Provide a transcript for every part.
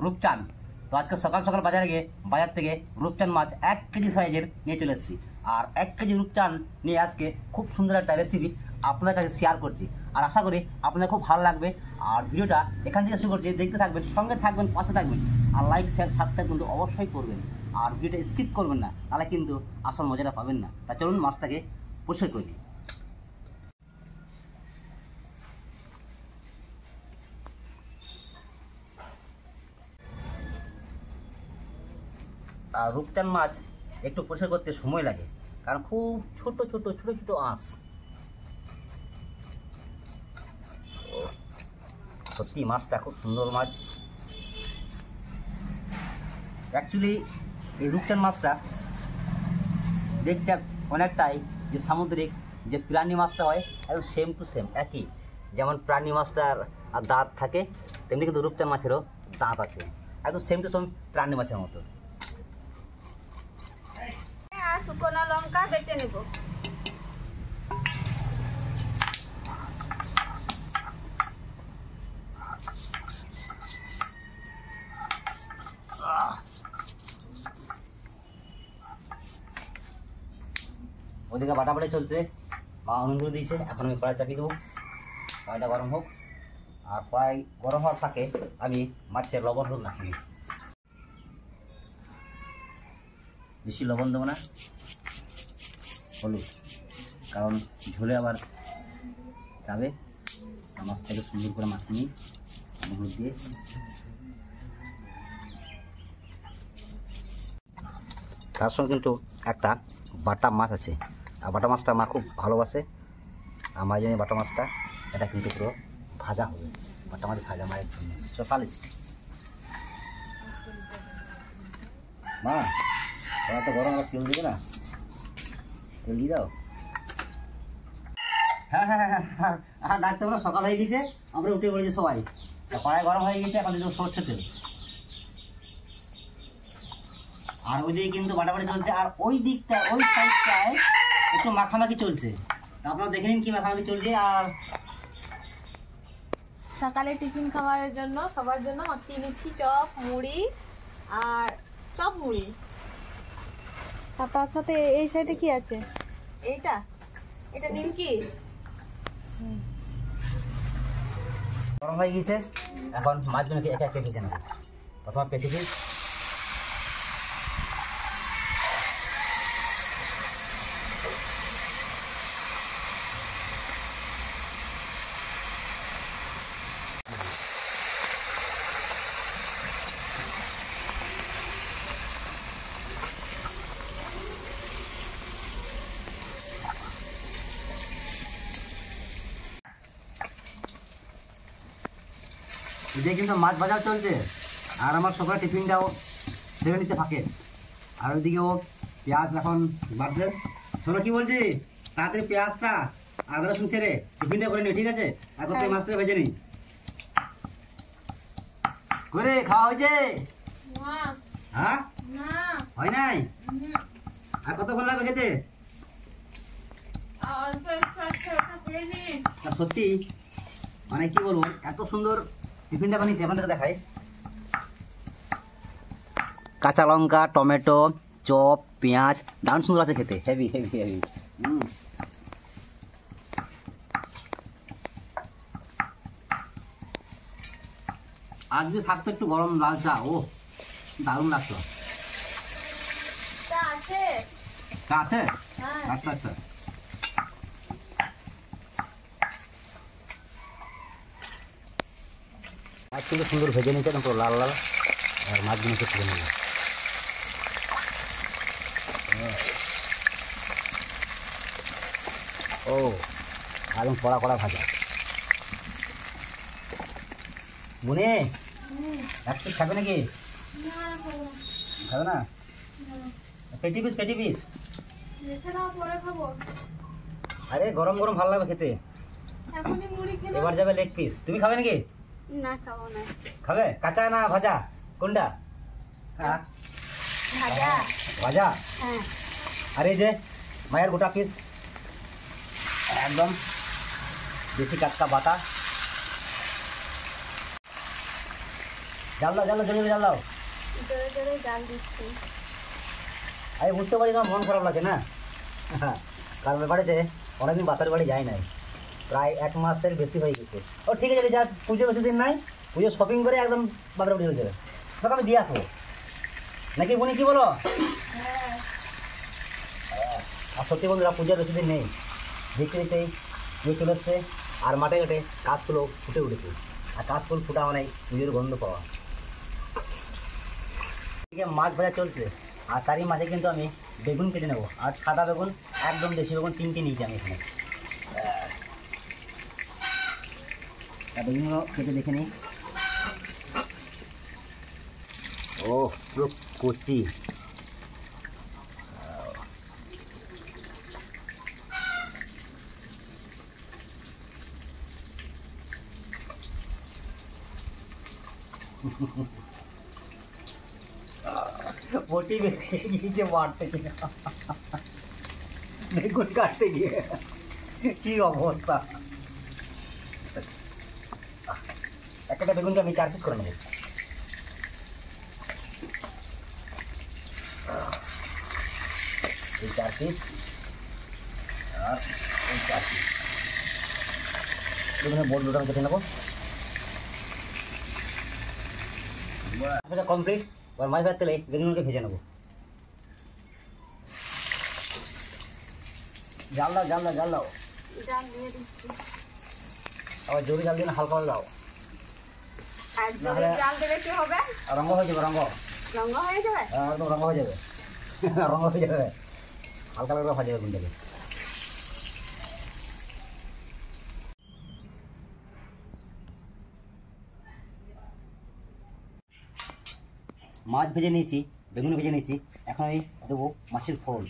রূপচান। তো আজকে সকাল সকাল বাজার থেকে রূপচান মাছ 1 কেজি সাইজের নিয়ে চলে এসেছি। আর 1 কেজি রূপচান নিয়ে আজকে খুব সুন্দর একটা রেসিপি আপনাদের কাছে শেয়ার করছি। আর আশা করি আপনাদের খুব ভালো লাগবে। আর ভিডিওটা এখান থেকে শুরু করছি, দেখতে থাকবেন, সঙ্গে থাকবেন, পাশে থাকবেন। আর লাইক শেয়ার সাবস্ক্রাইব কিন্তু অবশ্যই করবেন। আর ভিডিওটা স্কিপ করবেন না, তাহলে কিন্তু আসল মজাটা পাবেন না। তা চলুন মাছটাকে পরিষ্কার করে নিই। আর রূপচান মাছ একটু পরিষ্কার করতে সময় লাগে, কারণ খুব ছোট ছোট আঁশ। সত্যি মাছটা খুব সুন্দর মাছ। অ্যাকচুয়ালি এই রূপচান মাছটা দেখতে অনেকটাই যে সামুদ্রিক যে প্রাণী মাছটা হয়, একদম সেম টু সেম একই। যেমন প্রাণী মাছটার দাঁত থাকে, তেমনি কিন্তু রূপচান মাছেরও দাঁত আছে, একদম সেম টু সেম প্রাণী মাছের মতো। শুকনো লঙ্কা বেটে নেব। ওদিকে বাটাবাটি চলছে, মা আনন্দ দিয়েছে। এখন আমি কড়াই চাপিয়ে দেবো, কড়াইটা গরম হোক। আর কড়াই গরম হওয়ার ফাঁকে আমি মাছের লবণ হলুদ মাখিয়ে নিচ্ছি। বেশি লবণ দেবো না, হলুদ, কারণ ঝোলে আবার যাবে। মাছটাকে সুন্দর করে মাখিয়ে নিই হলুদ দিয়ে। তার সঙ্গে কিন্তু একটা বাটা মাছ আছে, আর বাটা মাছটা মা খুব ভালোবাসে। আমার জন্য বাটা মাছটা এটা কিন্তু পুরো ভাজা হবে। বাটা মাছ ভাজা মায়ের জন্য স্পেশালিস্ট। মা ওরা তো গরম, তেল দেবে না? তেল দিয়ে দাও। হ্যাঁ ডাকতে পারো, সকাল হয়ে গেছে, আমরা উঠে পড়েছি সবাই। কড়াই গরম হয়ে গেছে, এখন কিন্তু সরষের তেল। আর ওই দিকে কিন্তু বাটাবাটি চলছে, আর ওই দিকটা ওই সাইডটায় একটু মাখামাখি চলছে। আপনারা দেখে নিন কি মাখামাখি চলছে। আর সকালে টিফিন খাবারের জন্য সবার জন্য মাখিয়ে নিচ্ছি চপ মুড়ি আর চপ মুড়ি। আর তার সাথে এই সাইডে কি আছে? এটা নিমকি। গরম হয়ে গেছে, এখন মাছগুলোকে একা একা কেটে নেব। প্রথমে পেঁচে দিই। এদিকে কিন্তু মাছ ভাজা চলছে, আর আমার সকালে টিফিনটাও সেরে নিতে থাকে। আর ওইদিকে ও পেঁয়াজ এখন বাঁধবে। শোনো কি বলছি, তাড়াতাড়ি পেঁয়াজটা আদা রসুন সেরে টিফিনটা করে নিও, ঠিক আছে? এখন তুই মাছটা ভেজে নিই। করে খাওয়া হয়েছে? হ্যাঁ হয় নাই? আর কতক্ষণ লাগবে খেতে? সত্যি মানে কি বলবো, এত সুন্দর টিফিনটা বানিয়েছি। আপনাদেরকে দেখাই। কাঁচা লঙ্কা, টমেটো, চপ, পেঁয়াজ, দারুণ সুন্দর আছে খেতে, হেভি হেভি হেভি। আর যদি থাকতো একটু গরম লাল চা, ও দারুণ লাগতো। চা আছে? আচ্ছা আচ্ছা। একটু সুন্দর ভেজে নিতে পুরো লাল লাল। আর মাছগুলোকে তুলে নিলাম। ও একদম কড়া কড়া ভাজা। বুনে একটু খাবে নাকি? খাবে না? পেটি পিস। আরে গরম গরম ভালো লাগবে খেতে। এবার যাবে লেগ পিস। তুমি খাবে নাকি? না খাবো না। খাবে কাঁচা না ভাজা, কোনটা? ভাজা। আর এই যে মায়ের গোটা পিস, একদম দেশি টাটকা বাটা। জাল দাও জাল দাও, জোরে জোরে জাল দাও। জোরে জোরে জাল দিচ্ছি। আমি বুঝতে পারি তোমার মন খারাপ লাগে না, কারণ বাড়িতে অনেকদিন বাতার বাড়ি যায় নাই, প্রায় 1 মাসের বেশি হয়ে গেছে। ও ঠিক আছে, যা পুজো বেশি দিন নাই, পুজো শপিং করে একদম বাতার বাড়ি হয়ে যাবে, তোকে আমি দিয়ে আসবো নাকি বোনি, কি বলো? আর সত্যি বন্ধুরা পূজার বেশি দিন নেই, দেখতে দেখতেই পুজো চলে এসছে, আর মাঠে ঘাটে কাশফুলও ফুটে উঠেছে। আর কাশফুল ফুটা মানে পুজোর গন্ধ পাওয়া। এদিকে মাছ ভাজা চলছে, আর তারই মাঝে কিন্তু আমি বেগুন কেটে নেবো। আর সাদা বেগুন, একদম দেশি বেগুন 3টে নিয়েছি আমি এখানে। বেগুনগুলো কেটে দেখে নিই। ও পুরো কচি। বটি বেরিয়ে গিয়েছে মাঠ থেকে বেগুন কাটতে গিয়ে, কি অবস্থা। একটা বেগুনকে আমি 4 পিস করে নেব। এই 4 পিস আর এই 4 পিস বেগুনের বোর্ড দুটো আমি কেটে নেবো। কমপ্লিট। এবার মাছ ভাত তেলে বেগুনগুলোকে ভেজে নেবো। জাল দাও জাল দাও জাল দাও, জাল দিয়ে দিচ্ছি। আবার জোরে জাল দিয়ে না, হালকা দাও, আর জোরে জাল দিলে কি হবে? রঙ হয়ে যাবে, রঙ রঙ হয়ে যাবে। একদম রঙ হয়ে যাবে, রঙ হয়ে যাবে, হালকা হালকা ভাজা বেগুনটাকে। মাছ ভেজে নিয়েছি, বেগুন ভেজে নিয়েছি, এখন আমি দেবো মাছের ফোড়ন।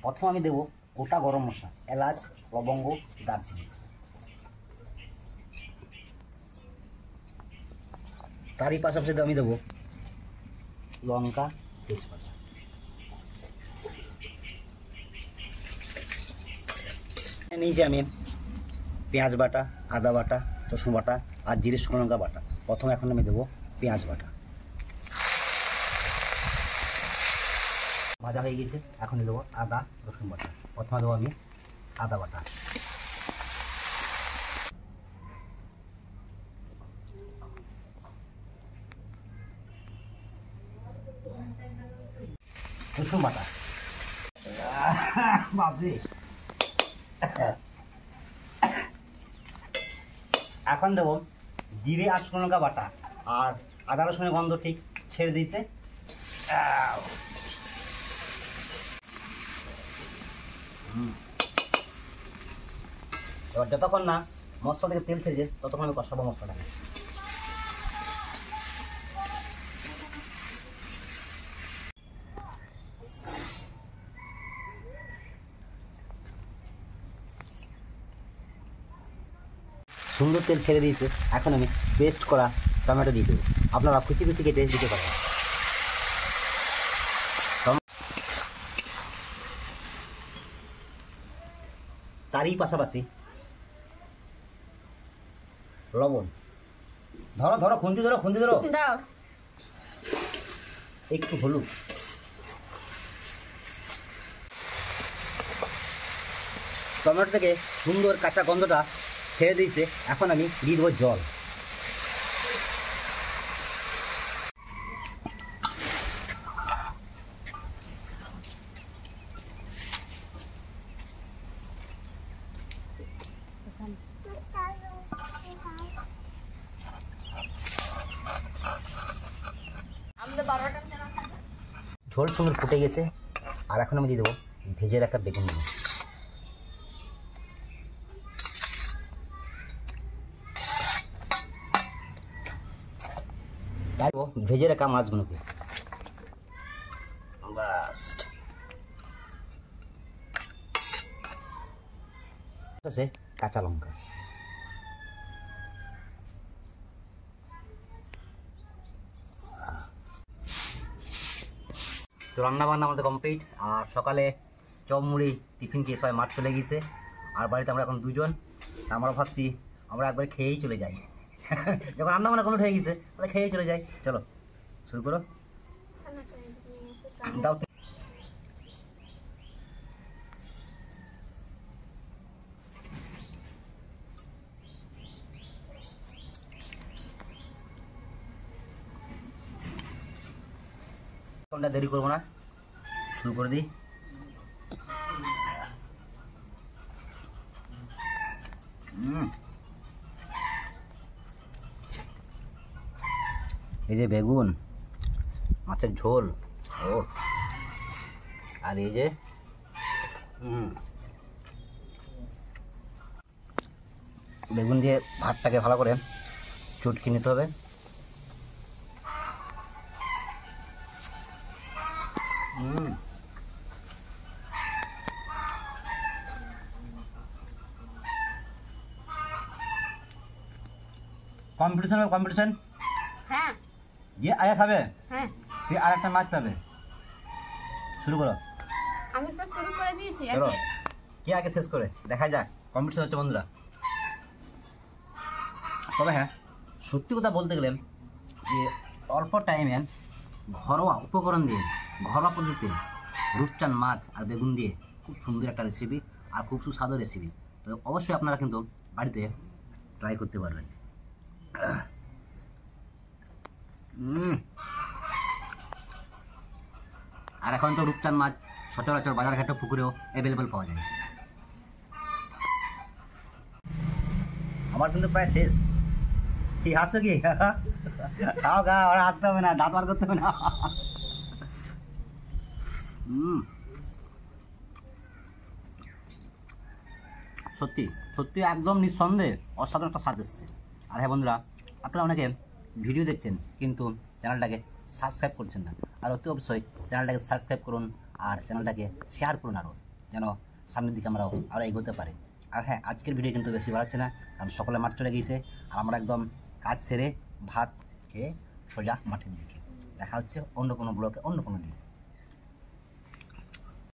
প্রথম আমি দেবো গোটা গরম মশলা, এলাচ, লবঙ্গ, দারচিনি। তারই পাশাপাশি আমি দেবো লঙ্কা, তেজপাতা। নিয়েছি আমি পেঁয়াজ বাটা, আদা বাটা, রসুন বাটা আর জিরে শুকনো লঙ্কা বাটা। প্রথমে এখন আমি দেবো পেঁয়াজ বাটা। ভাজা হয়ে গেছে, এখন দেবো আদা রসুন বাটা। প্রথমে দেবো আমি আদা বাটা, রসুন বাটা, বাপরে। এখন দেবো জিরে আর শুকনো লঙ্কা বাটা, আর আদা রসুনের গন্ধ ঠিক ছেড়ে দিয়েছে। এবার যতক্ষণ না মশলা থেকে তেল ছেড়েছে ততক্ষণ আমি কষাবো মশলাটাকে। সুন্দর তেল ছেড়ে দিয়েছে, এখন আমি পেস্ট করা টমেটো দিয়ে দেবো। আপনারা কুচি কুচি কেটে দিতে পারেন। তারই পাশাপাশি লবণ, ধরো ধরো খুন্তি ধরো, খুন্তি ধরো, একটু হলুদ, টমেটো থেকে সুন্দর কাঁচা গন্ধটা ছেড়ে দিয়েছে। এখন আমি দিয়ে দেবো জল। ঝোল সুন্দর ফুটে গেছে, আর এখন আমি দিয়ে দেবো ভেজে রাখা বেগুনগুলো। ভেজে রাখা মাছগুলোকে বাস কাঁচা লঙ্কা। তো রান্না বান্না আমাদের কমপ্লিট। আর সকালে চপ মুড়ি টিফিন খেয়ে সবাই মাঠ চলে গিয়েছে, আর বাড়িতে আমরা এখন দুজন। আমরা ভাবছি আমরা একবার খেয়েই চলে যাই। যখন রান্না বান্না কমপ্লিট হয়ে গেছে তাহলে খেয়েই চলে যাই, চলো। শুরু করো। দাও। দেরি করবো না, শুরু করে দিই। এই যে বেগুন, মাছের ঝোল, ও আর এই যে বেগুন দিয়ে ভাতটাকে ভালো করে চটকে নিতে হবে। কম্পিটিশন হবে, কম্পিটিশন। হ্যাঁ, যে আয়া খাবে হ্যাঁ, সে আর একটা মাছ পাবে। শুরু করো। আমি তো শুরু করে দিয়েছি। চলো, কে আগে শেষ করে দেখা যাক। কম্পিটিশন হচ্ছে বন্ধুরা। তবে হ্যাঁ, সত্যি কথা বলতে গেলে যে অল্প টাইমে ঘরোয়া উপকরণ দিয়ে, ঘরোয়া পদ্ধতিতে রূপচাঁদ মাছ আর বেগুন দিয়ে খুব সুন্দর একটা রেসিপি আর খুব সুস্বাদু রেসিপি। তো অবশ্যই আপনারা কিন্তু বাড়িতে ট্রাই করতে পারবেন। আর এখন তো রূপচাঁদ মাছ সচরাচর বাজারঘাটে পুকুরেও অ্যাভেলেবেল পাওয়া যায়। আমার কিন্তু প্রায় শেষ। কি হাসছো কি? খাও গা, আর হাসতে হবে না, দাঁত বার করতে হবে না। সত্যি সত্যি একদম নিঃসন্দেহে অসাধারণ একটা স্বাদ এসেছে। আর হ্যাঁ বন্ধুরা, আপনারা অনেকে ভিডিও দেখছেন কিন্তু চ্যানেলটাকে সাবস্ক্রাইব করছেন না। আর অতি অবশ্যই চ্যানেলটাকে সাবস্ক্রাইব করুন আর চ্যানেলটাকে শেয়ার করুন আরও, যেন সামনের দিকে আমরাও আরও এগোতে পারি। আর হ্যাঁ, আজকের ভিডিও কিন্তু বেশি বাড়াচ্ছে না, কারণ সকলে মাঠ চলে গিয়েছে আর আমরা একদম কাজ সেরে ভাত খেয়ে সোজা মাঠের দিকে। দেখা হচ্ছে অন্য কোনো ব্লগে অন্য কোনো দিন।